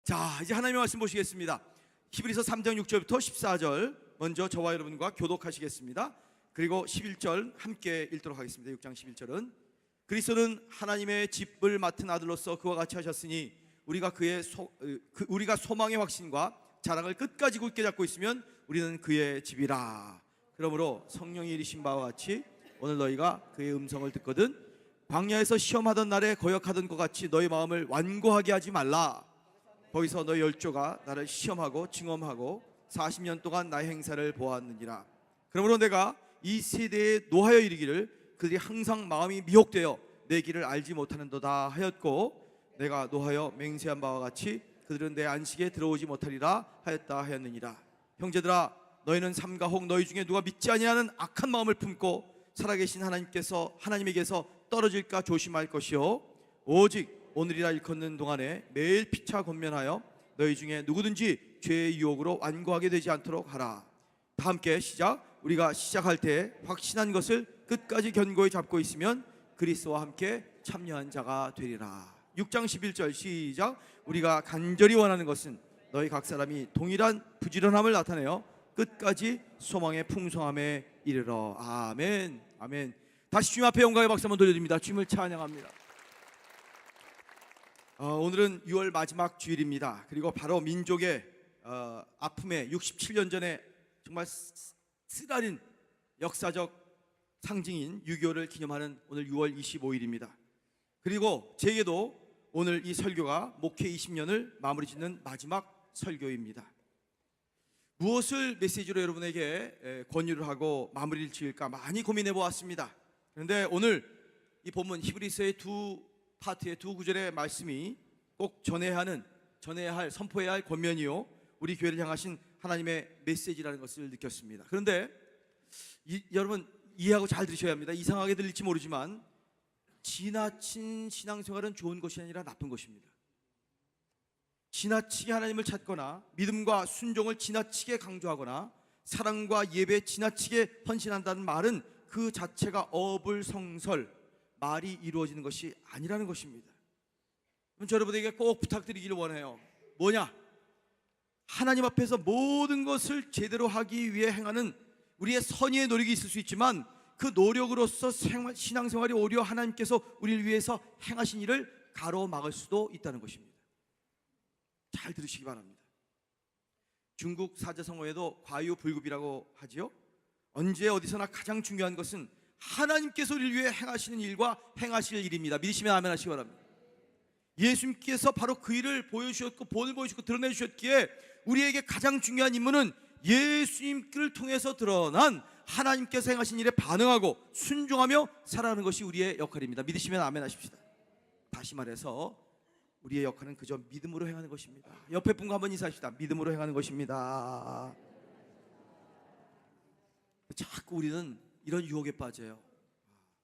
자, 이제 하나님의 말씀 보시겠습니다. 히브리서 3장 6절부터 14절 먼저 저와 여러분과 교독하시겠습니다. 그리고 11절 함께 읽도록 하겠습니다. 6장 11절은 그리스도는 하나님의 집을 맡은 아들로서 그와 같이 하셨으니 우리가 소망의 확신과 자랑을 끝까지 굳게 잡고 있으면 우리는 그의 집이라. 그러므로 성령이 이르신 바와 같이 오늘 너희가 그의 음성을 듣거든 광야에서 시험하던 날에 거역하던 것 같이 너희 마음을 완고하게 하지 말라. 거기서 너희 열조가 나를 시험하고 증험하고 40년 동안 나의 행사를 보았느니라. 그러므로 내가 이 세대에 노하여 이르기를 그들이 항상 마음이 미혹되어 내 길을 알지 못하는도다 하였고, 내가 노하여 맹세한 바와 같이 그들은 내 안식에 들어오지 못하리라 하였다 하였느니라. 형제들아, 너희는 삼가 혹 너희 중에 누가 믿지 아니하는 악한 마음을 품고 살아계신 하나님에게서 떨어질까 조심할 것이요, 오직 오늘이라 일컫는 동안에 매일 피차 권면하여 너희 중에 누구든지 죄의 유혹으로 완고하게 되지 않도록 하라. 다 함께 시작. 우리가 시작할 때 확신한 것을 끝까지 견고히 잡고 있으면 그리스도와 함께 참여한 자가 되리라. 6장 11절 시작. 우리가 간절히 원하는 것은 너희 각 사람이 동일한 부지런함을 나타내어 끝까지 소망의 풍성함에 이르러. 아멘. 아멘. 다시 주님 앞에 영광의 박수 한번 돌려드립니다. 주님을 찬양합니다. 오늘은 6월 마지막 주일입니다. 그리고 바로 민족의 아픔에 67년 전에 정말 쓰라린 역사적 상징인 6.25를 기념하는 오늘 6월 25일입니다. 그리고 제게도 오늘 이 설교가 목회 20년을 마무리 짓는 마지막 설교입니다. 무엇을 메시지로 여러분에게 권유를 하고 마무리를 지을까 많이 고민해 보았습니다. 그런데 오늘 이 본문 히브리서의 두 파트의 두 구절의 말씀이 꼭 전해야 할 선포해야 할 권면이요, 우리 교회를 향하신 하나님의 메시지라는 것을 느꼈습니다. 그런데 여러분 이해하고 잘 들으셔야 합니다. 이상하게 들릴지 모르지만 지나친 신앙생활은 좋은 것이 아니라 나쁜 것입니다. 지나치게 하나님을 찾거나 믿음과 순종을 지나치게 강조하거나 사랑과 예배에 지나치게 헌신한다는 말은 그 자체가 어불성설, 말이 이루어지는 것이 아니라는 것입니다. 저 여러분에게 꼭 부탁드리기를 원해요. 뭐냐? 하나님 앞에서 모든 것을 제대로 하기 위해 행하는 우리의 선의의 노력이 있을 수 있지만 그 노력으로서 신앙생활이 오히려 하나님께서 우리를 위해서 행하신 일을 가로막을 수도 있다는 것입니다. 잘 들으시기 바랍니다. 중국 사자성어에도 과유불급이라고 하지요. 언제 어디서나 가장 중요한 것은 하나님께서 우리를 위해 행하시는 일과 행하실 일입니다. 믿으시면 아멘 하시기 바랍니다. 예수님께서 바로 그 일을 보여주셨고 본을 보여주셨고 드러내주셨기에 우리에게 가장 중요한 임무는 예수님을 통해서 드러난 하나님께서 행하신 일에 반응하고 순종하며 살아가는 것이 우리의 역할입니다. 믿으시면 아멘 하십시다. 다시 말해서 우리의 역할은 그저 믿음으로 행하는 것입니다. 옆에 분과 한번 인사합시다. 믿음으로 행하는 것입니다. 자꾸 우리는 이런 유혹에 빠져요.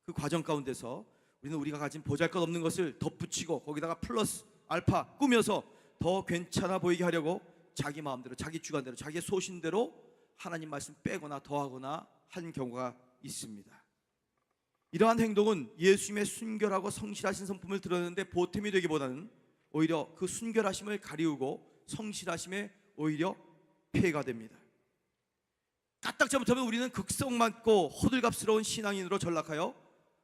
그 과정 가운데서 우리는 우리가 가진 보잘것없는 것을 덧붙이고 거기다가 플러스 알파 꾸며서 더 괜찮아 보이게 하려고 자기 마음대로, 자기 주관대로, 자기의 소신대로 하나님 말씀 빼거나 더하거나 한 경우가 있습니다. 이러한 행동은 예수님의 순결하고 성실하신 성품을 드러내는데 보탬이 되기보다는 오히려 그 순결하심을 가리우고 성실하심에 오히려 폐해가 됩니다. 까딱 잘못하면 우리는 극성맞고 호들갑스러운 신앙인으로 전락하여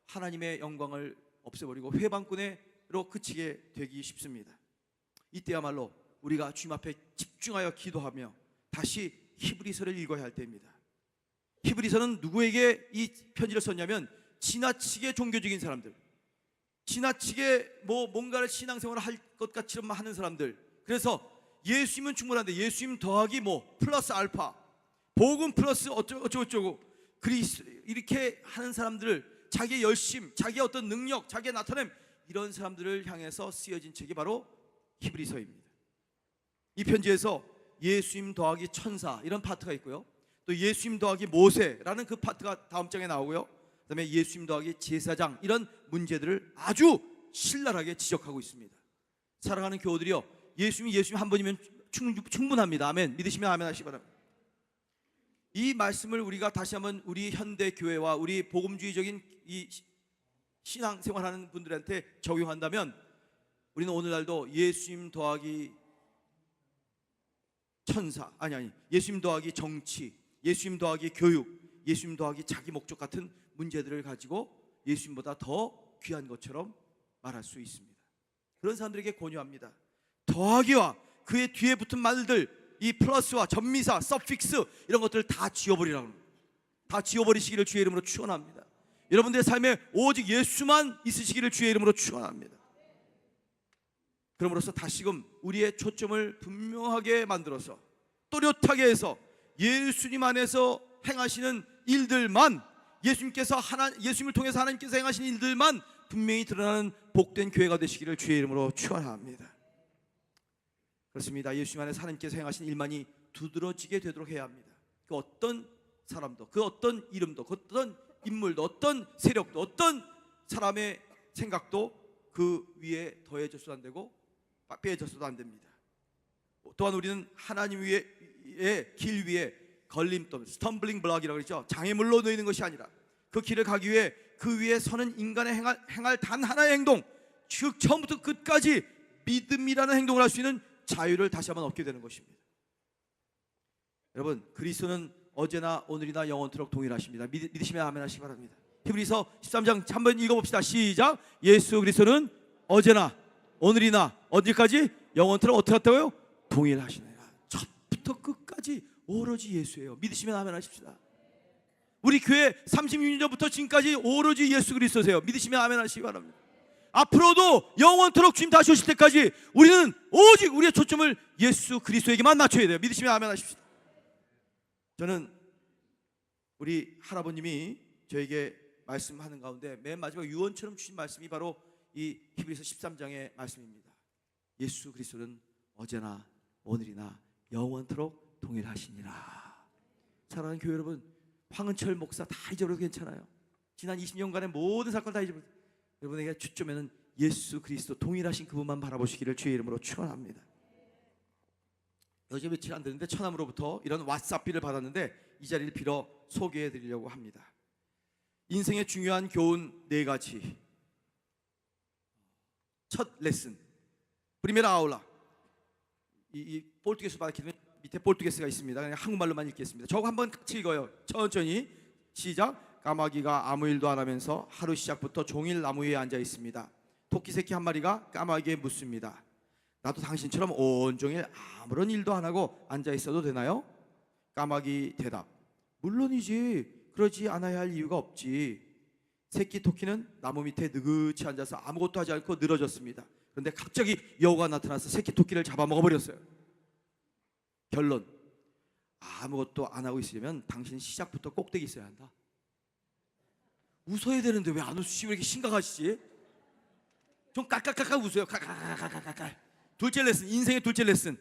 하나님의 영광을 없애버리고 회방꾼으로 그치게 되기 쉽습니다. 이때야말로 우리가 주님 앞에 집중하여 기도하며 다시 히브리서를 읽어야 할 때입니다. 히브리서는 누구에게 이 편지를 썼냐면 지나치게 종교적인 사람들, 지나치게 뭔가를 신앙생활을 할 것 같이만 하는 사람들, 그래서 예수님은 충분한데 예수님 더하기 플러스 알파, 복음 플러스 어쩌고 그리스, 이렇게 하는 사람들을, 자기의 열심, 자기의 어떤 능력, 자기의 나타냄, 이런 사람들을 향해서 쓰여진 책이 바로 히브리서입니다. 이 편지에서 예수님 더하기 천사 이런 파트가 있고요, 또 예수님 더하기 모세라는 그 파트가 다음 장에 나오고요, 그 다음에 예수님 더하기 제사장, 이런 문제들을 아주 신랄하게 지적하고 있습니다. 사랑하는 교우들이요, 예수님 한 번이면 충분합니다. 아멘. 믿으시면 아멘 하시기 바랍니다. 이 말씀을 우리가 다시 한번 우리 현대 교회와 우리 복음주의적인 이 신앙생활하는 분들한테 적용한다면 우리는 오늘날도 예수님 더하기 천사, 아니 예수님 더하기 정치, 예수님 더하기 교육, 예수님 더하기 자기 목적 같은 문제들을 가지고 예수님보다 더 귀한 것처럼 말할 수 있습니다. 그런 사람들에게 권유합니다. 더하기와 그의 뒤에 붙은 말들, 이 플러스와 전미사, 서픽스 이런 것들을 다 지워버리라고 합니다. 다 지워버리시기를 주의 이름으로 축원합니다. 여러분들의 삶에 오직 예수만 있으시기를 주의 이름으로 축원합니다. 그러므로서 다시금 우리의 초점을 분명하게 만들어서 또렷하게 해서 예수님 안에서 행하시는 일들만, 예수님을 통해서 하나님께서 행하시는 일들만 분명히 드러나는 복된 교회가 되시기를 주의 이름으로 축원합니다. 그렇습니다. 예수님 안에서 하나님께서 행하신 일만이 두드러지게 되도록 해야 합니다. 그 어떤 사람도, 그 어떤 이름도, 그 어떤 인물도, 어떤 세력도, 어떤 사람의 생각도 그 위에 더해져서도 안 되고 빼져서도 안 됩니다. 또한 우리는 하나님 위에 길 위에 걸림돌, 스텀블링 블럭이라고 그러죠. 장애물로 놓이는 것이 아니라 그 길을 가기 위해 그 위에 서는 인간의 행할 단 하나의 행동, 즉 처음부터 끝까지 믿음이라는 행동을 할 수 있는 자유를 다시 한번 얻게 되는 것입니다. 여러분, 그리스도는 어제나 오늘이나 영원토록 동일하십니다. 믿으시면 아멘 하시기 바랍니다. 히브리서 13장 한번 읽어봅시다. 시작. 예수 그리스도는 어제나 오늘이나 언제까지 영원토록 어떻게 했다고요? 동일하시네요. 첫부터 끝까지 오로지 예수예요. 믿으시면 아멘 하십시다. 우리 교회 36년 전부터 지금까지 오로지 예수 그리스도세요. 믿으시면 아멘 하시기 바랍니다. 앞으로도 영원토록 주님 다시 오실 때까지 우리는 오직 우리의 초점을 예수 그리스도에게만 맞춰야 돼요. 믿으시면 아멘 하십시다. 저는 우리 할아버님이 저에게 말씀하는 가운데 맨 마지막 유언처럼 주신 말씀이 바로 이 히브리서 13장의 말씀입니다. 예수 그리스도는 어제나 오늘이나 영원토록 동일하시니라. 사랑하는 교회 여러분, 황은철 목사 다 잊어버려도 괜찮아요. 지난 20년간의 모든 사건을 다 잊어버려도, 여러분에게 초점에는 예수 그리스도 동일하신 그분만 바라보시기를 주의 이름으로 축원합니다. 어제 며칠 안 됐는데 처남으로부터 이런 왓츠앱비를 받았는데 이 자리를 빌어 소개해 드리려고 합니다. 인생의 중요한 교훈 4가지. 첫 레슨, 프리메라 아울라. 이 포르투게스 받았기 밑에 포르투게스가 있습니다. 그냥 한국말로만 읽겠습니다. 저거 한번 같이 읽어요. 천천히. 시작. 까마귀가 아무 일도 안 하면서 하루 시작부터 종일 나무 위에 앉아 있습니다. 토끼 새끼 한 마리가 까마귀에 묻습니다. 나도 당신처럼 온종일 아무런 일도 안 하고 앉아 있어도 되나요? 까마귀 대답. 물론이지. 그러지 않아야 할 이유가 없지. 새끼 토끼는 나무 밑에 느긋이 앉아서 아무것도 하지 않고 늘어졌습니다. 그런데 갑자기 여우가 나타나서 새끼 토끼를 잡아먹어버렸어요. 결론. 아무것도 안 하고 있으려면 당신 시작부터 꼭대기 있어야 한다. 웃어야 되는데 왜 안 웃으시고 이렇게 심각하시지? 좀 깔깔깔깔 웃어요. 깔깔깔깔깔. 둘째 레슨, 인생의 둘째 레슨.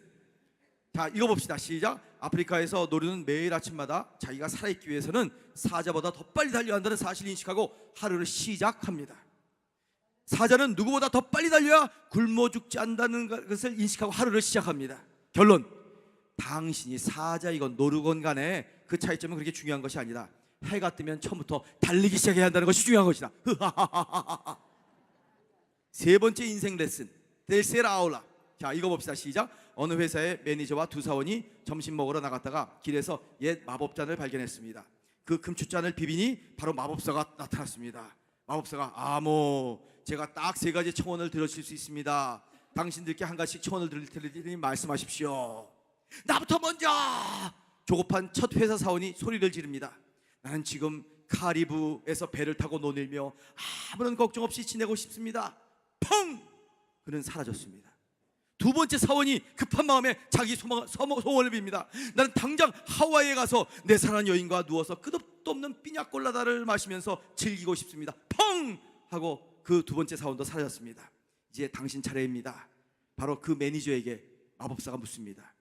자, 읽어봅시다. 시작. 아프리카에서 노루는 매일 아침마다 자기가 살아있기 위해서는 사자보다 더 빨리 달려야 한다는 사실을 인식하고 하루를 시작합니다. 사자는 누구보다 더 빨리 달려야 굶어 죽지 않는다는 것을 인식하고 하루를 시작합니다. 결론. 당신이 사자이건 노루건 간에 그 차이점은 그렇게 중요한 것이 아니라 해가 뜨면 처음부터 달리기 시작해야 한다는 것이 중요한 것이다. 세 번째 인생 레슨, 델세라 아울라. 자, 읽어봅시다. 시작. 어느 회사의 매니저와 두 사원이 점심 먹으러 나갔다가 길에서 옛 마법잔을 발견했습니다. 그 금초잔을 비비니 바로 마법사가 나타났습니다. 마법사가 제가 딱 3가지 청원을 들으실 수 있습니다. 당신들께 한 가지씩 청원을 드릴 테니 말씀하십시오. 나부터 먼저. 조급한 첫 회사 사원이 소리를 지릅니다. 나는 지금 카리브에서 배를 타고 논일며 아무런 걱정 없이 지내고 싶습니다. 펑! 그는 사라졌습니다. 두 번째 사원이 급한 마음에 자기 소원을 빕니다. 나는 당장 하와이에 가서 내 사랑하는 여인과 누워서 끝도 없는 피냐콜라다를 마시면서 즐기고 싶습니다. 펑! 하고 그 두 번째 사원도 사라졌습니다. 이제 당신 차례입니다. 바로 그 매니저에게 마법사가 묻습니다.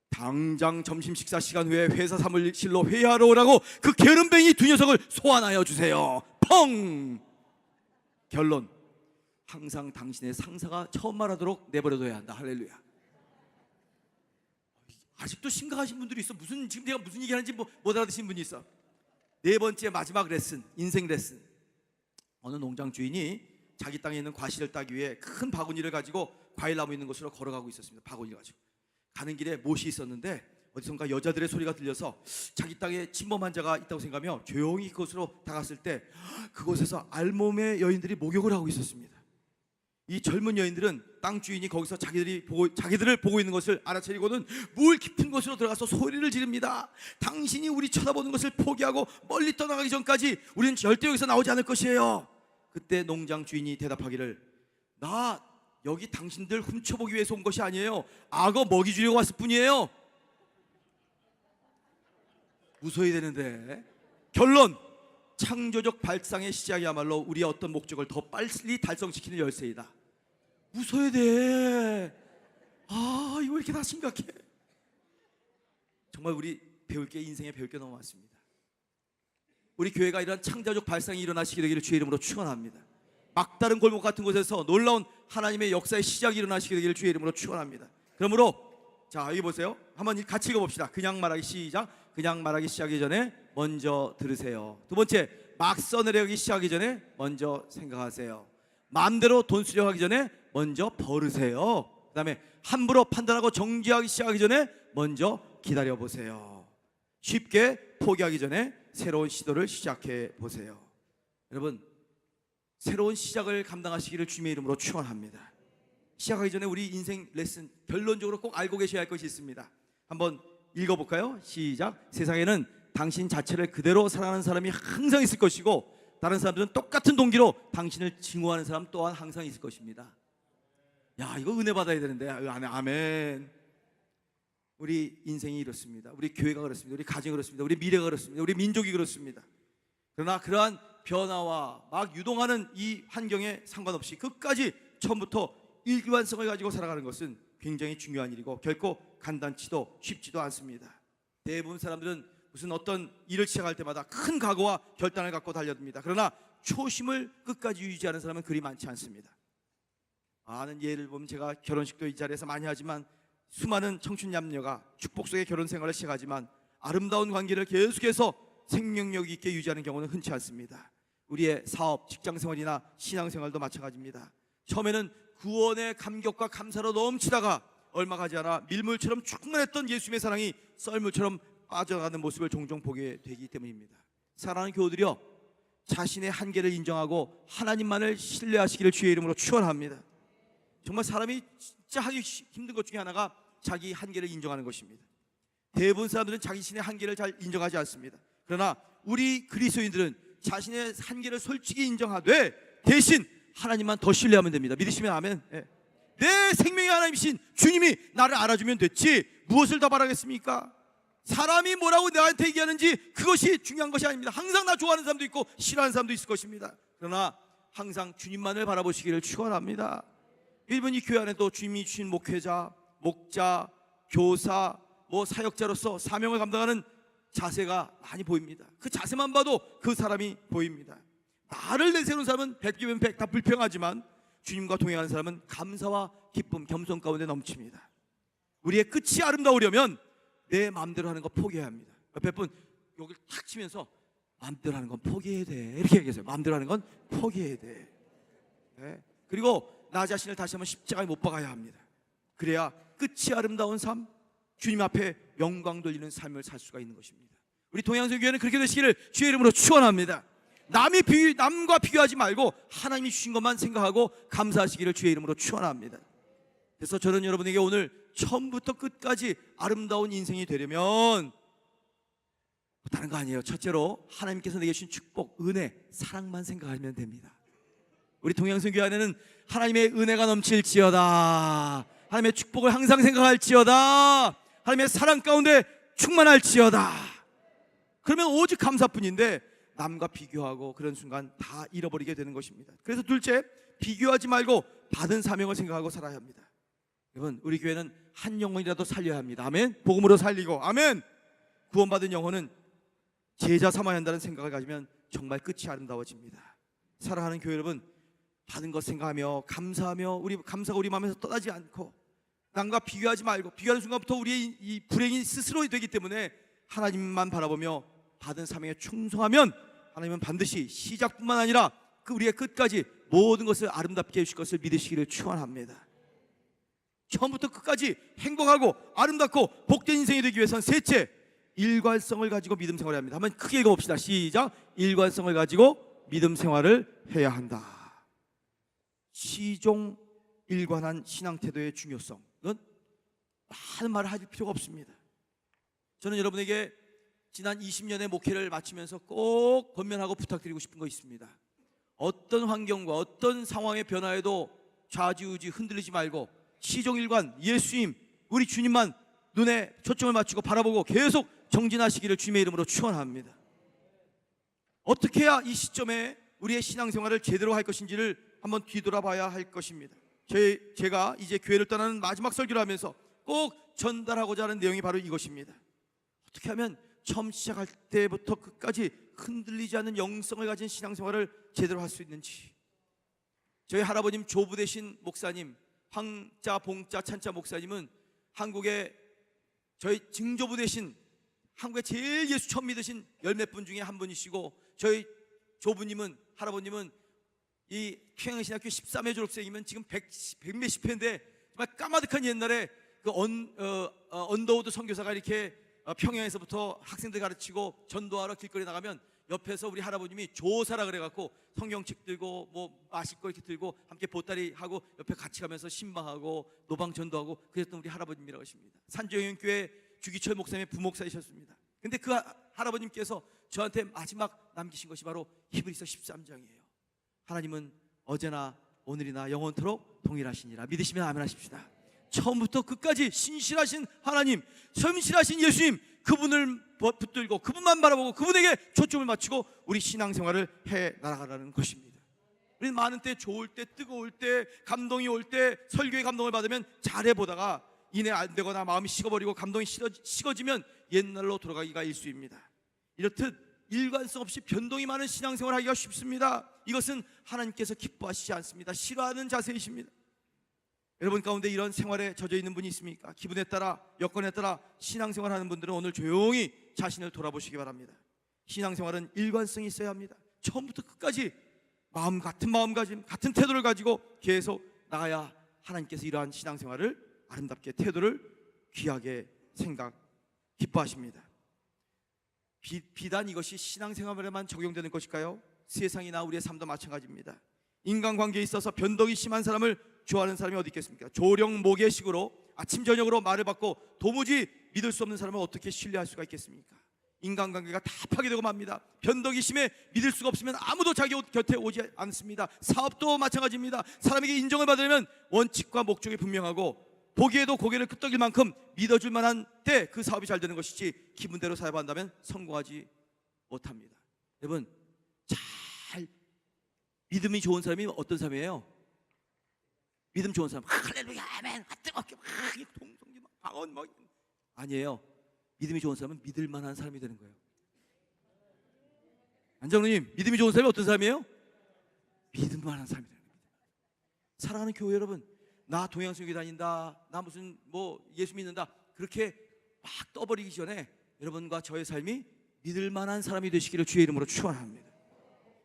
당장 점심 식사 시간 후에 회사 사무실로 회의하러 오라고 그 게으름뱅이 두 녀석을 소환하여 주세요. 펑! 결론. 항상 당신의 상사가 처음 말하도록 내버려둬야 한다. 할렐루야. 아직도 심각하신 분들이 있어. 지금 내가 무슨 얘기하는지 못 알아듣신 분이 있어. 네 번째 마지막 레슨, 인생 레슨. 어느 농장 주인이 자기 땅에 있는 과실을 따기 위해 큰 바구니를 가지고 과일나무 있는 곳으로 걸어가고 있었습니다. 바구니를 가지고. 가는 길에 못이 있었는데 어디선가 여자들의 소리가 들려서 자기 땅에 침범한 자가 있다고 생각하며 조용히 그곳으로 다갔을 때 그곳에서 알몸의 여인들이 목욕을 하고 있었습니다. 이 젊은 여인들은 땅 주인이 거기서 자기들을 보고 있는 것을 알아차리고는 물 깊은 곳으로 들어가서 소리를 지릅니다. 당신이 우리 쳐다보는 것을 포기하고 멀리 떠나가기 전까지 우리는 절대 여기서 나오지 않을 것이에요. 그때 농장 주인이 대답하기를, 나 여기 당신들 훔쳐보기 위해서 온 것이 아니에요. 악어 먹이 주려고 왔을 뿐이에요. 웃어야 되는데. 결론, 창조적 발상의 시작이야말로 우리의 어떤 목적을 더 빨리 달성시키는 열쇠이다. 웃어야 돼. 아, 이거 왜 이렇게 다 심각해? 정말 우리 인생에 배울 게 너무 많습니다. 우리 교회가 이런 창조적 발상이 일어나시게 되기를 주의 이름으로 축원합니다. 막다른 골목 같은 곳에서 놀라운 하나님의 역사의 시작이 일어나시게 되기를 주의 이름으로 축원합니다. 그러므로 자, 여기 보세요. 한번 같이 읽어봅시다. 그냥 말하기 시작. 그냥 말하기 시작하기 전에 먼저 들으세요. 두 번째, 막 써내려가기 시작하기 전에 먼저 생각하세요. 마음대로 돈 수령하기 전에 먼저 벌으세요. 그 다음에 함부로 판단하고 정죄하기 시작하기 전에 먼저 기다려보세요. 쉽게 포기하기 전에 새로운 시도를 시작해 보세요. 여러분, 새로운 시작을 감당하시기를 주님의 이름으로 축원합니다. 시작하기 전에 우리 인생 레슨 결론적으로 꼭 알고 계셔야 할 것이 있습니다. 한번 읽어볼까요? 시작. 세상에는 당신 자체를 그대로 사랑하는 사람이 항상 있을 것이고 다른 사람들은 똑같은 동기로 당신을 증오하는 사람 또한 항상 있을 것입니다. 야, 이거 은혜 받아야 되는데. 아멘. 우리 인생이 이렇습니다. 우리 교회가 그렇습니다. 우리 가정이 그렇습니다. 우리 미래가 그렇습니다. 우리 민족이 그렇습니다. 그러나 그러한 변화와 막 유동하는 이 환경에 상관없이 끝까지 처음부터 일관성을 가지고 살아가는 것은 굉장히 중요한 일이고 결코 간단치도 쉽지도 않습니다. 대부분 사람들은 무슨 어떤 일을 시작할 때마다 큰 각오와 결단을 갖고 달려듭니다. 그러나 초심을 끝까지 유지하는 사람은 그리 많지 않습니다. 아는 예를 보면 제가 결혼식도 이 자리에서 많이 하지만 수많은 청춘 남녀가 축복 속의 결혼 생활을 시작하지만 아름다운 관계를 계속해서 생명력 있게 유지하는 경우는 흔치 않습니다. 우리의 사업, 직장생활이나 신앙생활도 마찬가지입니다. 처음에는 구원의 감격과 감사로 넘치다가 얼마 가지 않아 밀물처럼 충만했던 예수님의 사랑이 썰물처럼 빠져나가는 모습을 종종 보게 되기 때문입니다. 사랑하는 교우들이여, 자신의 한계를 인정하고 하나님만을 신뢰하시기를 주의 이름으로 축원합니다. 정말 사람이 진짜 하기 힘든 것 중에 하나가 자기 한계를 인정하는 것입니다. 대부분 사람들은 자신의 한계를 잘 인정하지 않습니다. 그러나 우리 그리스도인들은 자신의 한계를 솔직히 인정하되 대신 하나님만 더 신뢰하면 됩니다. 믿으시면 아멘. 내 생명의 하나님이신 주님이 나를 알아주면 됐지 무엇을 더 바라겠습니까? 사람이 뭐라고 나한테 얘기하는지 그것이 중요한 것이 아닙니다. 항상 나 좋아하는 사람도 있고 싫어하는 사람도 있을 것입니다. 그러나 항상 주님만을 바라보시기를 축원합니다. 일본 이 교회 안에도 주님이 주신 목회자, 목자, 교사, 사역자로서 사명을 감당하는 자세가 많이 보입니다. 그 자세만 봐도 그 사람이 보입니다. 나를 내세우는 사람은 백기면 백 다 불평하지만 주님과 동행하는 사람은 감사와 기쁨, 겸손 가운데 넘칩니다. 우리의 끝이 아름다우려면 내 마음대로 하는 거 포기해야 합니다. 옆에 분 여기를 탁 치면서 마음대로 하는 건 포기해야 돼 이렇게 얘기하세요. 마음대로 하는 건 포기해야 돼. 그리고 나 자신을 다시 한번 십자가에 못 박아야 합니다. 그래야 끝이 아름다운 삶, 주님 앞에 영광 돌리는 삶을 살 수가 있는 것입니다. 우리 동양선교회는 그렇게 되시기를 주의 이름으로 축원합니다. 남과 비교하지 말고 하나님이 주신 것만 생각하고 감사하시기를 주의 이름으로 축원합니다. 그래서 저는 여러분에게 오늘 처음부터 끝까지 아름다운 인생이 되려면 다른 거 아니에요. 첫째로 하나님께서 내게 주신 축복, 은혜, 사랑만 생각하면 됩니다. 우리 동양선교회 안에는 하나님의 은혜가 넘칠지어다, 하나님의 축복을 항상 생각할지어다, 하나님의 사랑 가운데 충만할지어다. 그러면 오직 감사뿐인데 남과 비교하고 그런 순간 다 잃어버리게 되는 것입니다. 그래서 둘째, 비교하지 말고 받은 사명을 생각하고 살아야 합니다. 여러분, 우리 교회는 한 영혼이라도 살려야 합니다. 아멘. 복음으로 살리고, 아멘. 구원받은 영혼은 제자 삼아야 한다는 생각을 가지면 정말 끝이 아름다워집니다. 사랑하는 교회 여러분, 받은 것 생각하며 감사하며 우리 감사가 우리 마음에서 떠나지 않고 남과 비교하지 말고, 비교하는 순간부터 우리의 이 불행이 스스로 되기 때문에 하나님만 바라보며 받은 사명에 충성하면 하나님은 반드시 시작뿐만 아니라 그 우리의 끝까지 모든 것을 아름답게 해주실 것을 믿으시기를 축원합니다. 처음부터 끝까지 행복하고 아름답고 복된 인생이 되기 위해서는 셋째, 일관성을 가지고 믿음 생활을 해야 합니다. 한번 크게 읽어봅시다. 시작. 일관성을 가지고 믿음 생활을 해야 한다. 시종일관한 신앙 태도의 중요성, 이건 많은 말을 할 필요가 없습니다. 저는 여러분에게 지난 20년의 목회를 마치면서 꼭 권면하고 부탁드리고 싶은 거 있습니다. 어떤 환경과 어떤 상황의 변화에도 좌지우지 흔들리지 말고 시종일관 예수님, 우리 주님만 눈에 초점을 맞추고 바라보고 계속 정진하시기를 주님의 이름으로 축원합니다. 어떻게 해야 이 시점에 우리의 신앙생활을 제대로 할 것인지를 한번 뒤돌아봐야 할 것입니다. 제가 이제 교회를 떠나는 마지막 설교를 하면서 꼭 전달하고자 하는 내용이 바로 이것입니다. 어떻게 하면 처음 시작할 때부터 끝까지 흔들리지 않는 영성을 가진 신앙생활을 제대로 할 수 있는지. 저희 할아버님 조부 되신 목사님, 황자, 봉자, 찬자 목사님은 한국의 저희 증조부 되신 한국의 제일 예수 처음 믿으신 열 몇 분 중에 한 분이시고, 저희 조부님은, 할아버님은 이 평양신학교 13회 졸업생이면 지금 100 몇십 회인데 정말 까마득한 옛날에 그 언더우드 선교사가 이렇게 평양에서부터 학생들 가르치고 전도하러 길거리 나가면 옆에서 우리 할아버님이 조사라 그래갖고 성경책 들고 뭐 마실 거 이렇게 들고 함께 보따리 하고 옆에 같이 가면서 신방하고 노방 전도하고 그랬던 우리 할아버님이라고 하십니다. 산조영교회 주기철 목사님의 부목사이셨습니다. 근데 그 할아버님께서 저한테 마지막 남기신 것이 바로 히브리서 13장이에요. 하나님은 어제나 오늘이나 영원토록 동일하시니라. 믿으시면 아멘 하십시다. 처음부터 끝까지 신실하신 하나님, 섬실하신 예수님, 그분을 붙들고 그분만 바라보고 그분에게 초점을 맞추고 우리 신앙생활을 해 나가라는 것입니다. 우리는 많은 때, 좋을 때, 뜨거울 때, 감동이 올 때 설교의 감동을 받으면 잘해보다가 이내 안 되거나 마음이 식어버리고 감동이 식어지면 옛날로 돌아가기가 일쑤입니다. 이렇듯 일관성 없이 변동이 많은 신앙생활을 하기가 쉽습니다. 이것은 하나님께서 기뻐하시지 않습니다. 싫어하는 자세이십니다. 여러분 가운데 이런 생활에 젖어 있는 분이 있습니까? 기분에 따라, 여건에 따라 신앙생활하는 분들은 오늘 조용히 자신을 돌아보시기 바랍니다. 신앙생활은 일관성이 있어야 합니다. 처음부터 끝까지 같은 마음가짐, 같은 태도를 가지고 계속 나가야 하나님께서 이러한 신앙생활을 아름답게, 태도를 귀하게 기뻐하십니다. 비단 이것이 신앙생활에만 적용되는 것일까요? 세상이나 우리의 삶도 마찬가지입니다. 인간관계에 있어서 변덕이 심한 사람을 좋아하는 사람이 어디 있겠습니까? 조령모계식으로 아침 저녁으로 말을 받고 도무지 믿을 수 없는 사람을 어떻게 신뢰할 수가 있겠습니까? 인간관계가 다 파괴되고 맙니다. 변덕이 심해 믿을 수가 없으면 아무도 자기 곁에 오지 않습니다. 사업도 마찬가지입니다. 사람에게 인정을 받으려면 원칙과 목적이 분명하고 보기에도 고개를 끄덕일 만큼 믿어줄 만한 때 그 사업이 잘 되는 것이지 기분대로 사업한다면 성공하지 못합니다. 여러분, 잘 믿음이 좋은 사람이 어떤 사람이에요? 믿음 좋은 사람, 할렐루야 아멘, 뜨겁게 막 동성기 막 방언 막 아니에요. 믿음이 좋은 사람은 믿을 만한 사람이 되는 거예요. 안장로님, 믿음이 좋은 사람이 어떤 사람이에요? 믿을 만한 사람이 되는 겁니다. 사랑하는 교회 여러분, 나 동양선교회 다닌다, 나 무슨 뭐 예수 믿는다, 그렇게 막 떠버리기 전에 여러분과 저의 삶이 믿을 만한 사람이 되시기를 주의 이름으로 축원합니다.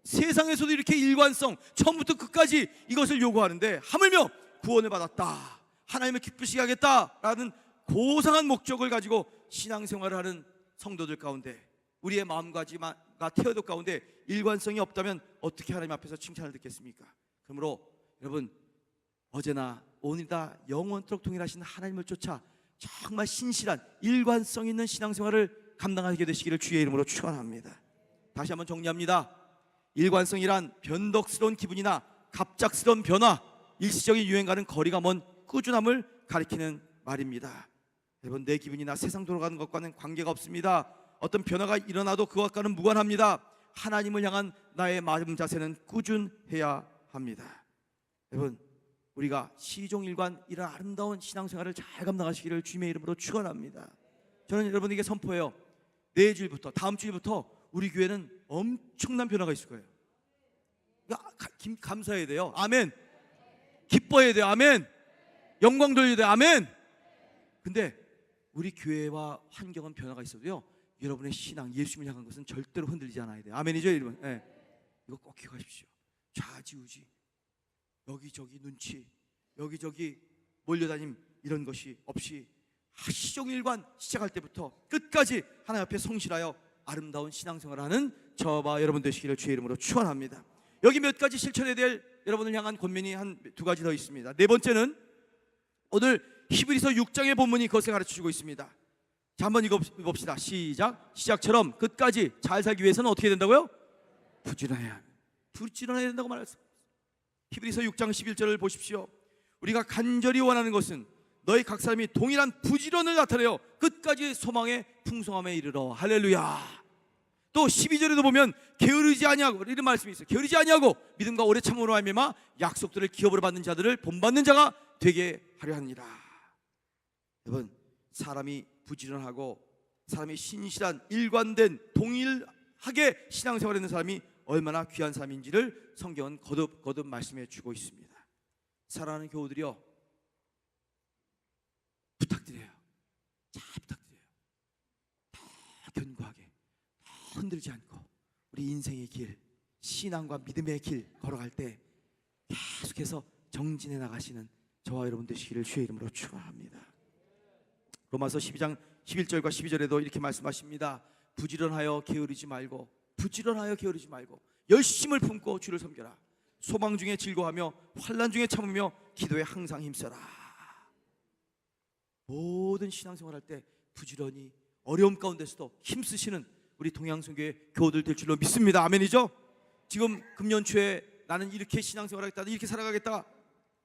세상에서도 이렇게 일관성, 처음부터 끝까지 이것을 요구하는데 하물며 구원을 받았다, 하나님을 기쁘시게 하겠다라는 고상한 목적을 가지고 신앙생활을 하는 성도들 가운데, 우리의 마음가짐과 태도 가운데 일관성이 없다면 어떻게 하나님 앞에서 칭찬을 듣겠습니까? 그러므로 여러분, 어제나 오늘이다 영원토록 동일하신 하나님을 쫓아 정말 신실한 일관성 있는 신앙생활을 감당하게 되시기를 주의 이름으로 축원합니다. 다시 한번 정리합니다. 일관성이란 변덕스러운 기분이나 갑작스러운 변화, 일시적인 유행과는 거리가 먼 꾸준함을 가리키는 말입니다. 여러분, 내 기분이나 세상 돌아가는 것과는 관계가 없습니다. 어떤 변화가 일어나도 그것과는 무관합니다. 하나님을 향한 나의 마음 자세는 꾸준해야 합니다. 여러분, 우리가 시종일관 이런 아름다운 신앙생활을 잘 감당하시기를 주님의 이름으로 축원합니다. 저는 여러분에게 선포해요. 내일부터, 다음 주일부터 우리 교회는 엄청난 변화가 있을 거예요. 감사해야 돼요. 아멘. 기뻐해야 돼요. 아멘. 영광 돌려야 돼요. 아멘. 근데 우리 교회와 환경은 변화가 있어도요, 여러분의 신앙, 예수님을 향한 것은 절대로 흔들리지 않아야 돼요. 아멘이죠, 여러분? 네. 이거 꼭 기억하십시오. 좌지우지, 여기저기 눈치, 여기저기 몰려다님, 이런 것이 없이 시종일관 시작할 때부터 끝까지 하나님 앞에 성실하여 아름다운 신앙생활을 하는 저와 여러분 되시기를 주의 이름으로 축원합니다. 여기 몇 가지 실천해야 될 여러분을 향한 권면이 한 두 가지 더 있습니다. 네 번째는 오늘 히브리서 6장의 본문이 그것을 가르쳐주고 있습니다. 자, 한번 읽어봅시다. 시작처럼 끝까지 잘 살기 위해서는 어떻게 된다고요? 부지런해야 된다고 말했습니다. 히브리서 6장 11절을 보십시오. 우리가 간절히 원하는 것은 너희 각 사람이 동일한 부지런을 나타내어 끝까지 소망의 풍성함에 이르러. 할렐루야. 또 12절에도 보면 게으르지 아니하고 이런 말씀이 있어요. 게으르지 아니하고 믿음과 오래 참음으로 말미암아 약속들을 기업으로 받는 자들을 본받는 자가 되게 하려 합니다. 여러분, 사람이 부지런하고 사람이 신실한 일관된 동일하게 신앙생활을 하는 사람이 얼마나 귀한 사람인지를 성경은 거듭 말씀해 주고 있습니다. 사랑하는 교우들이요, 부탁드려요. 잘 부탁드려요. 더 견고하게, 더 흔들지 않고 우리 인생의 길, 신앙과 믿음의 길 걸어갈 때 계속해서 정진해 나가시는 저와 여러분 되시기를 주의 이름으로 축원합니다. 로마서 12장 11절과 12절에도 이렇게 말씀하십니다. 부지런하여 게으르지 말고 열심을 품고 주를 섬겨라. 소망 중에 즐거워하며 환난 중에 참으며 기도에 항상 힘써라. 모든 신앙생활할 때 부지런히 어려움 가운데서도 힘쓰시는 우리 동양선교회 교우들 될 줄로 믿습니다. 아멘이죠? 지금 금년 초에 나는 이렇게 신앙생활하겠다, 이렇게 살아가겠다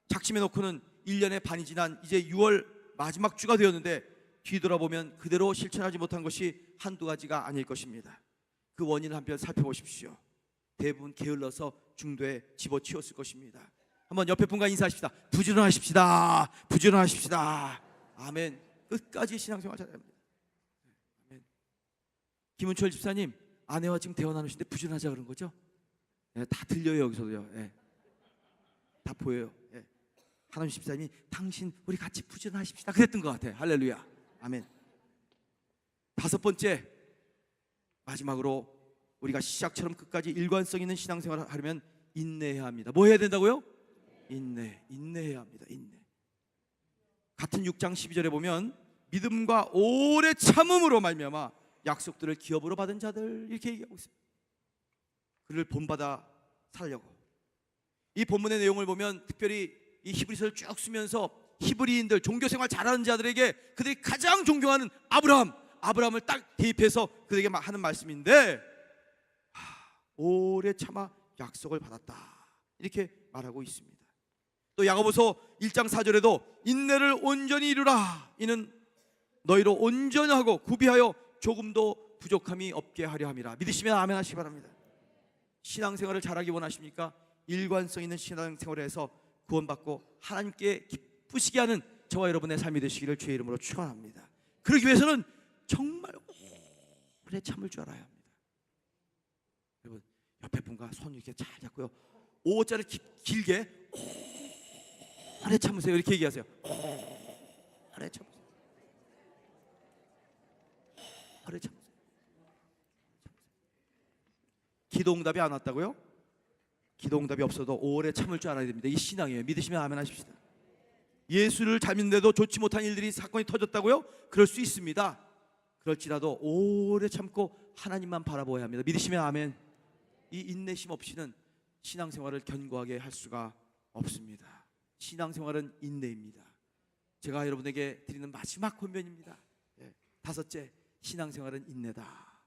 작심해 놓고는 1년의 반이 지난 이제 6월 마지막 주가 되었는데 뒤돌아보면 그대로 실천하지 못한 것이 한두 가지가 아닐 것입니다. 그 원인을 한번 살펴보십시오. 대부분 게을러서 중도에 집어치웠을 것입니다. 한번 옆에 분과 인사하십시다. 부지런하십시다. 아멘. 끝까지 신앙생활 잘해야 합니다. 아멘. 김은철 집사님, 아내와 지금 대화 나누시는데 부지런하자 그런 거죠? 네, 다 들려요. 여기서도요. 네. 다 보여요. 네. 하나님 집사님이 당신 우리 같이 부지런하십시다 그랬던 것 같아요. 할렐루야. 아멘. 다섯 번째, 마지막으로 우리가 시작처럼 끝까지 일관성 있는 신앙생활을 하려면 인내해야 합니다. 뭐 해야 된다고요? 인내해야 합니다. 같은 6장 12절에 보면 믿음과 오래 참음으로 말미암아 약속들을 기업으로 받은 자들 이렇게 얘기하고 있습니다. 그를 본받아 살려고. 이 본문의 내용을 보면 특별히 이 히브리서를 쭉 쓰면서 히브리인들, 종교생활 잘하는 자들에게 그들이 가장 존경하는 아브라함을 딱 대입해서 그들에게 하는 말씀인데, 오래 참아 약속을 받았다 이렇게 말하고 있습니다. 또 야고보서 1장 4절에도 인내를 온전히 이루라. 이는 너희로 온전하고 구비하여 조금도 부족함이 없게 하려 함이라. 믿으시면 아멘 하시기 바랍니다. 신앙생활을 잘하기 원하십니까? 일관성 있는 신앙생활을 해서 구원받고 하나님께 기쁘시게 하는 저와 여러분의 삶이 되시기를 주의 이름으로 축원합니다. 그러기 위해서는 정말 오래 참을 줄 알아야 합니다. 여러분, 옆에 분과 손 이렇게 잘 잡고요, 5자를 길게 오래 참으세요. 이렇게 얘기하세요. 오래 참으세요. 오래 참으세요. 기도응답이 안 왔다고요? 기도응답이 없어도 오래 참을 줄 알아야 됩니다. 이 신앙이에요. 믿으시면 아멘 하십시다. 예수를 잘 믿는데도 좋지 못한 일들이, 사건이 터졌다고요? 그럴 수 있습니다. 그럴지라도 오래 참고 하나님만 바라보아야 합니다. 믿으시면 아멘. 이 인내심 없이는 신앙생활을 견고하게 할 수가 없습니다. 신앙생활은 인내입니다. 제가 여러분에게 드리는 마지막 권면입니다. 다섯째, 신앙생활은 인내다.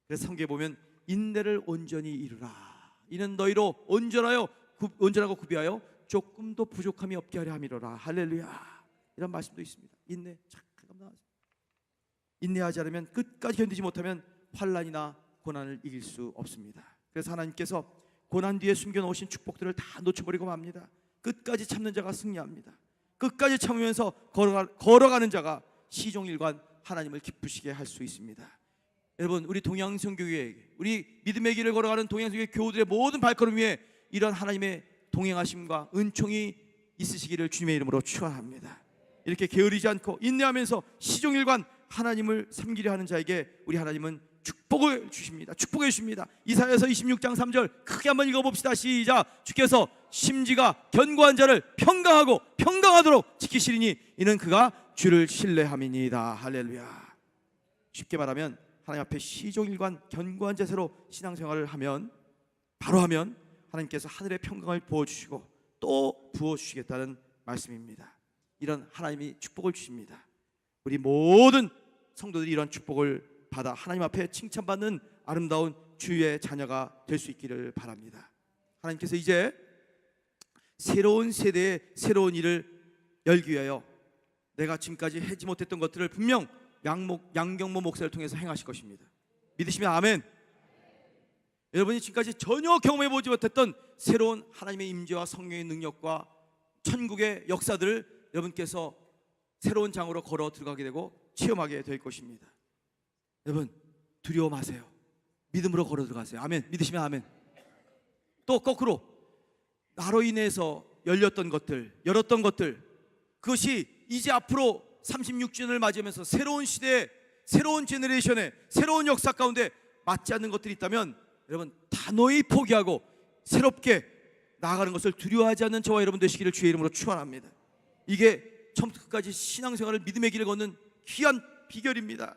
그래서 성경에 보면 인내를 온전히 이루라. 이는 너희로 온전하고 구비하여 조금도 부족함이 없게 하려 함이로라. 할렐루야. 이런 말씀도 있습니다. 인내, 잠깐 나와서 인내하지 않으면, 끝까지 견디지 못하면 환난이나 고난을 이길 수 없습니다. 그래서 하나님께서 고난 뒤에 숨겨놓으신 축복들을 다 놓쳐버리고 맙니다. 끝까지 참는 자가 승리합니다. 끝까지 참으면서 걸어가는 자가 시종일관 하나님을 기쁘시게 할 수 있습니다. 여러분, 우리 동양선교회, 우리 믿음의 길을 걸어가는 동양선교회 교우들의 모든 발걸음 위에 이런 하나님의 동행하심과 은총이 있으시기를 주님의 이름으로 축원합니다. 이렇게 게으르지 않고 인내하면서 시종일관 하나님을 섬기려 하는 자에게 우리 하나님은 축복을 주십니다. 축복해 주십니다. 이사야서 26장 3절 크게 한번 읽어봅시다. 시작. 주께서 심지가 견고한 자를 평강하고 평강하도록 지키시리니 이는 그가 주를 신뢰함이니이다. 할렐루야. 쉽게 말하면 하나님 앞에 시종일관 견고한 자세로 신앙생활을 하면, 바로 하면 하나님께서 하늘의 평강을 부어주시고 또 부어주시겠다는 말씀입니다. 이런 하나님이 축복을 주십니다. 우리 모든 성도들이 이런 축복을 받아 하나님 앞에 칭찬받는 아름다운 주의 자녀가 될 수 있기를 바랍니다. 하나님께서 이제 새로운 세대의 새로운 일을 열기 위하여 내가 지금까지 하지 못했던 것들을 분명 양경모 목사를 통해서 행하실 것입니다. 믿으시면 아멘. 여러분이 지금까지 전혀 경험해보지 못했던 새로운 하나님의 임재와 성령의 능력과 천국의 역사들을 여러분께서 새로운 장으로 걸어 들어가게 되고 체험하게 될 것입니다. 여러분 두려워 마세요. 믿음으로 걸어 들어가세요. 아멘. 믿으시면 아멘. 또 거꾸로 나로 인해서 열렸던 것들, 그것이 이제 앞으로 36주년을 맞이하면서 새로운 시대에, 새로운 제너레이션에, 새로운 역사 가운데 맞지 않는 것들이 있다면 여러분 단호히 포기하고 새롭게 나아가는 것을 두려워하지 않는 저와 여러분 되시기를 주의 이름으로 축원합니다. 이게 처음부터 끝까지 신앙생활을 믿음의 길을 걷는 귀한 비결입니다.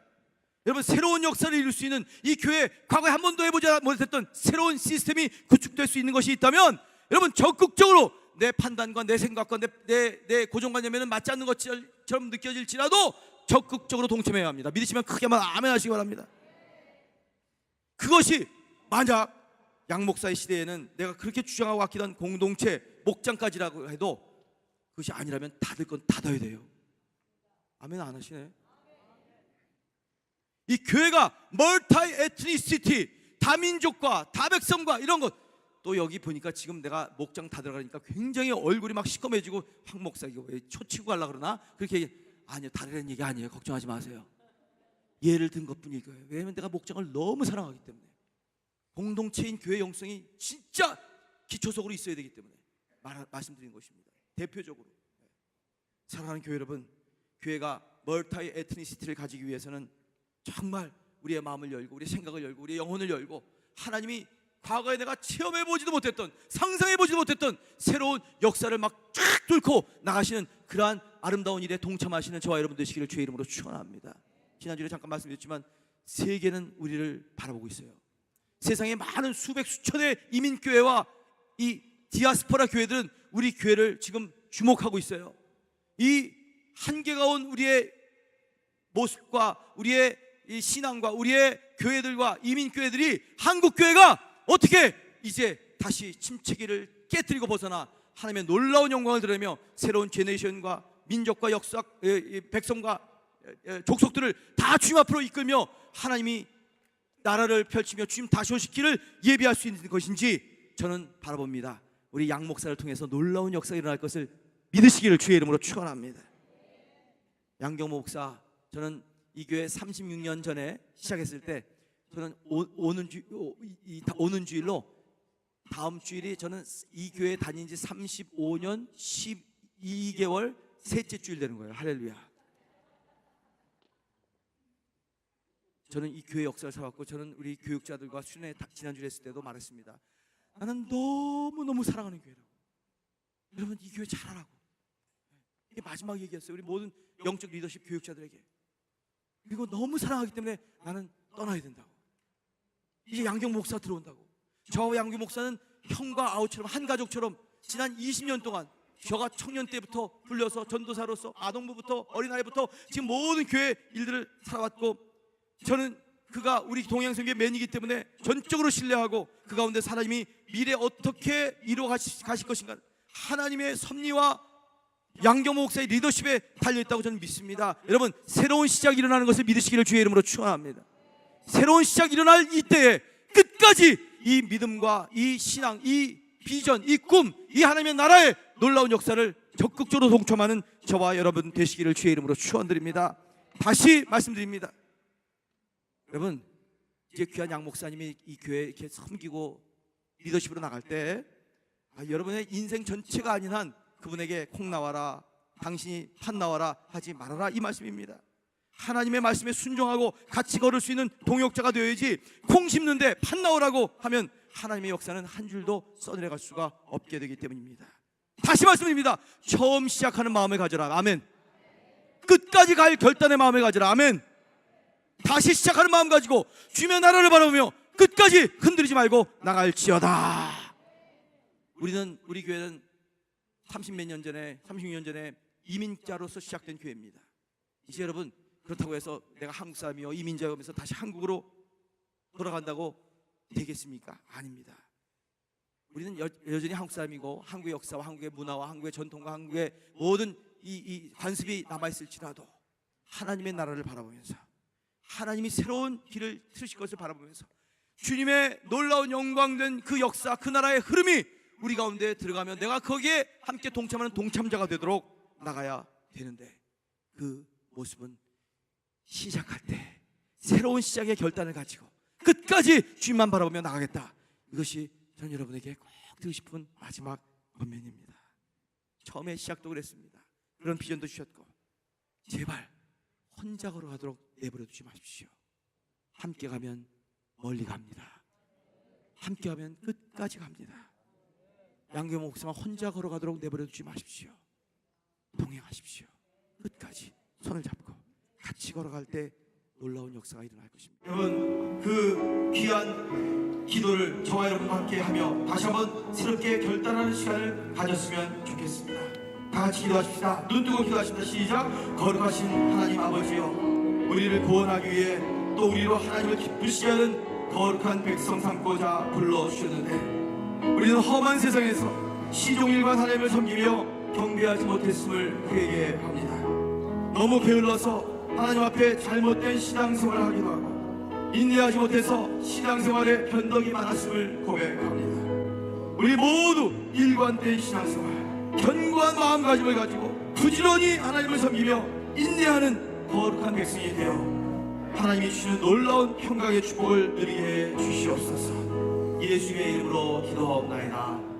여러분 새로운 역사를 이룰 수 있는 이 교회, 과거에 한 번도 해보지 못했던 새로운 시스템이 구축될 수 있는 것이 있다면 여러분 적극적으로 내 판단과 내 생각과 내 고정관념에는 맞지 않는 것처럼 느껴질지라도 적극적으로 동참해야 합니다. 믿으시면 크게 한번 아멘 하시기 바랍니다. 그것이 만약 양 목사의 시대에는 내가 그렇게 주장하고 아끼던 공동체 목장까지라고 해도 그것이 아니라면 닫을 건 닫아야 돼요. 아멘 안 하시네. 이 교회가 멀티 에트니시티, 다민족과 다백성과 이런 것, 또 여기 보니까 지금 내가 목장 다 들어가니까 굉장히 얼굴이 막 시꺼매지고, 황 목사 이거 왜 초치고 가려고 그러나? 그렇게 아니요, 다르는 얘기 아니에요. 걱정하지 마세요. 예를 든 것뿐일 거예요. 왜냐하면 내가 목장을 너무 사랑하기 때문에. 공동체인 교회 영성이 진짜 기초적으로 있어야 되기 때문에 말씀드린 것입니다. 대표적으로 사랑하는 교회 여러분, 교회가 멀티 에트니시티를 가지기 위해서는 정말 우리의 마음을 열고 우리의 생각을 열고 우리의 영혼을 열고 하나님이 과거에 내가 체험해보지도 못했던, 상상해보지도 못했던 새로운 역사를 막 쫙 뚫고 나가시는 그러한 아름다운 일에 동참하시는 저와 여러분 되시기를 주의 이름으로 축원합니다. 지난주에 잠깐 말씀드렸지만 세계는 우리를 바라보고 있어요. 세상의 많은 수백 수천의 이민교회와 이 디아스포라 교회들은 우리 교회를 지금 주목하고 있어요. 이 한계가 온 우리의 모습과 우리의 이 신앙과 우리의 교회들과 이민교회들이 한국교회가 어떻게 이제 다시 침체기를 깨뜨리고 벗어나 하나님의 놀라운 영광을 드러내며 새로운 제네레이션과 민족과 역사, 백성과 족속들을 다 주님 앞으로 이끌며 하나님이 나라를 펼치며 주님 다시 오시기를 예비할 수 있는 것인지 저는 바라봅니다. 우리 양 목사를 통해서 놀라운 역사가 일어날 것을 믿으시기를 주의 이름으로 축원합니다. 양경모 목사, 저는 이 교회 36년 전에 시작했을 때 저는 오는 주일로 다음 주일이 저는 이 교회 다닌 지 35년 12개월 셋째 주일 되는 거예요. 할렐루야. 저는 이 교회 역사를 살았고, 저는 우리 교육자들과 수련회 지난주에 했을 때도 말했습니다. 나는 너무너무 사랑하는 교회라고. 여러분 이 교회 잘하라고. 이게 마지막 얘기였어요. 우리 모든 영적 리더십 교육자들에게. 그리고 너무 사랑하기 때문에 나는 떠나야 된다고. 이제 양경 목사 들어온다고. 저와 양경 목사는 형과 아우처럼 한 가족처럼 지난 20년 동안 저가 청년 때부터 불려서 전도사로서 아동부부터 어린아이부터 지금 모든 교회 일들을 살아왔고, 저는 그가 우리 동양성교의 맨이기 때문에 전적으로 신뢰하고 그 가운데 하나님이 미래에 어떻게 이루어 가실 것인가 하나님의 섭리와 양경모 목사의 리더십에 달려있다고 저는 믿습니다. 여러분 새로운 시작이 일어나는 것을 믿으시기를 주의 이름으로 축원합니다. 새로운 시작이 일어날 이때에 끝까지 이 믿음과 이 신앙, 이 비전, 이 꿈, 이 하나님의 나라의 놀라운 역사를 적극적으로 동참하는 저와 여러분 되시기를 주의 이름으로 축원드립니다. 다시 말씀드립니다. 여러분 이제 귀한 양 목사님이 이 교회 이렇게 섬기고 리더십으로 나갈 때 여러분의 인생 전체가 아닌 한 그분에게 콩 나와라, 당신이 팥 나와라 하지 말아라, 이 말씀입니다. 하나님의 말씀에 순종하고 같이 걸을 수 있는 동역자가 되어야지, 콩 심는데 팥 나오라고 하면 하나님의 역사는 한 줄도 써내려갈 수가 없게 되기 때문입니다. 다시 말씀드립니다. 처음 시작하는 마음을 가져라. 아멘. 끝까지 갈 결단의 마음을 가져라. 아멘. 다시 시작하는 마음 가지고 주님의 나라를 바라보며 끝까지 흔들리지 말고 나갈지어다. 우리 교회는 30몇 년 전에 36년 전에 이민자로서 시작된 교회입니다. 이제 여러분 그렇다고 해서 내가 한국 사람이요 이민자면서 다시 한국으로 돌아간다고 되겠습니까? 아닙니다. 우리는 여전히 한국 사람이고 한국의 역사와 한국의 문화와 한국의 전통과 한국의 모든 이 관습이 남아있을지라도 하나님의 나라를 바라보면서 하나님이 새로운 길을 트으실 것을 바라보면서 주님의 놀라운 영광된 그 역사, 그 나라의 흐름이 우리 가운데 들어가면 내가 거기에 함께 동참하는 동참자가 되도록 나가야 되는데, 그 모습은 시작할 때 새로운 시작의 결단을 가지고 끝까지 주님만 바라보며 나가겠다. 이것이 전 여러분에게 꼭 드리고 싶은 마지막 권면입니다. 처음에 시작도 그랬습니다. 그런 비전도 주셨고, 제발 혼자 걸어가도록 내버려 두지 마십시오. 함께 가면 멀리 갑니다. 함께 가면 끝까지 갑니다. 양교 목사만 혼자 걸어가도록 내버려 두지 마십시오. 동행하십시오. 끝까지 손을 잡고 같이 걸어갈 때 놀라운 역사가 일어날 것입니다. 여러분, 그 귀한 기도를 저와 여러분과 함께 하며 다시 한번 새롭게 결단하는 시간을 가졌으면 좋겠습니다. 다 같이 기도하십시다. 눈 뜨고 기도하십니다. 시작. 거룩하신 하나님 아버지여, 우리를 구원하기 위해 또 우리로 하나님을 기쁘시게 하는 거룩한 백성 삼고자 불러주셨는데, 우리는 험한 세상에서 시종일관 하나님을 섬기며 경배하지 못했음을 회개합니다. 너무 게을러서 하나님 앞에 잘못된 신앙생활을 하기도 하고 인내하지 못해서 신앙생활에 변덕이 많았음을 고백합니다. 우리 모두 일관된 신앙생활, 견고한 마음가짐을 가지고 부지런히 하나님을 섬기며 인내하는 거룩한 백성이 되어 하나님이 주시는 놀라운 평강의 축복을 누리게 해 주시옵소서. 예수의 이름으로 기도하옵나이다.